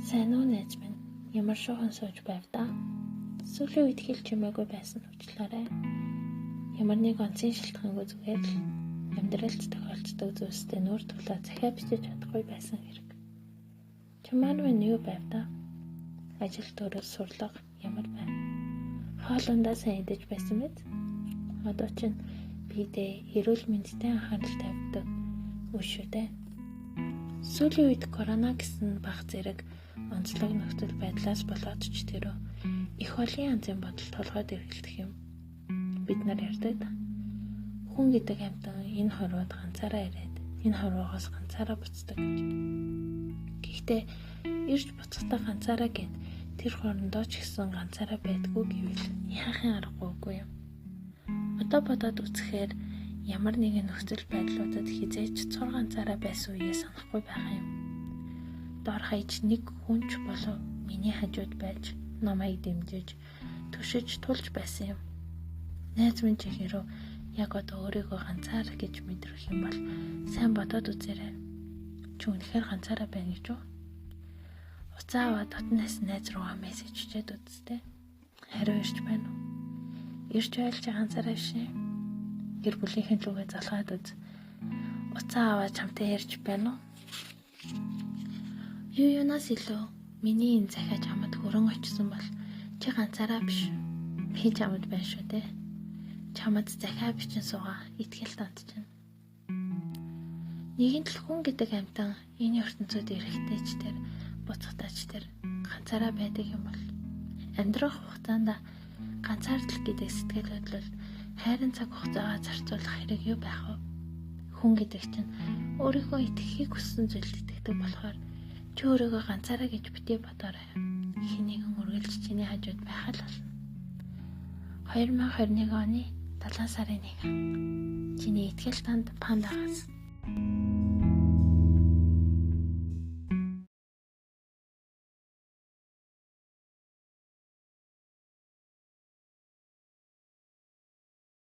Сайн уу найз минь? Ямар шохон сууж байв да? Сүүлийн үед хэлж чимээгүй байсан уучлаарай. Ямар нэг онцгийн шалтгаангүй зүгээр л амьдралд тохиолддог зүйлстэй нүүр тулаад захиа бичиж чадахгүй байсан хэрэг. Чамаар минь юу байв да? Ажил төрөл сурлага ямар байв? Хоолундаа сайн идэж байсан мэт? Одоо чинь бидээ эрүүл мэндэд анхаарал тавьдаг үе шүү дээ. Сүүлийн үед корона гэсэн баг зэрэг онцлог нөхцөл байдлаас болоод ч тэрөө их олон янзын бодол толгойд эргэлдэх юм. Бид нар ярьдаг да. Хүн гэдэг амьтан энэ хорвоод ганцаараа ирээд энэ хорвоогоос ганцаараа буцдаг гэж. Гэхдээ ирж буцахдаа ганцаараа гэд тэр хорондоо ч гэсэн ганцаараа байдгүй гэвэл яахын аргагүй юм. Одоо бодоод үзэхээр ямар нэгэн нөхцөл байдлуудад хизээч цор ганцаараа байсан үеэ санахгүй байх юм. Дор хаяж нэг хүнч болов миний хажууд байж намайг дэмжиж төшиж тулж байсан юм. Найз минь чи хэрэг яг одоо өөрийгөө ганцаар гэж мэдрэх юм бол сайн бодоод үзээрэй. Чи үнэхээр ганцаараа байна гэж үү? Уцаа аваад дотнаас найз руугаа мессеж чичээд үзтээ. Хариу ирж байна уу? Ирж байл чи ганцаараа шээ. Гэр бүлийнхэн лүгээ залгаад үз. Уцаа аваад чамтай ярьж байна уу? Юунаас илүү миний энэ захиа чамд хөрөн очсон бол чи ганцаараа биш. Би чамд байна шүү дээ. Чамд захиа бичин суугаа итгэл тандчихна. Нэгэн л хүн гэдэг амьтан энэ ертөнцид эрэхтэйч тэр буцахтаач тэр ганцаараа байдаг юм бол амьдрах хугацаанд ганцаардал гэдэг сэтгэл хөдлөл хайрын цаг хугацаагаа зарцуулах хэрэг юу байх вэ? Хүн гэдэг чинь өөрийнхөө итгэхийг хүссэн зүйлд итгэдэг болохоор чи өөрийгөө ганцаараа гэж битгий бодоорой. Хинэгэн үргэлж чиний хажууд байх л болно. 2021 оны 7 сарын 1. Чиний итгэл танд пандагаас.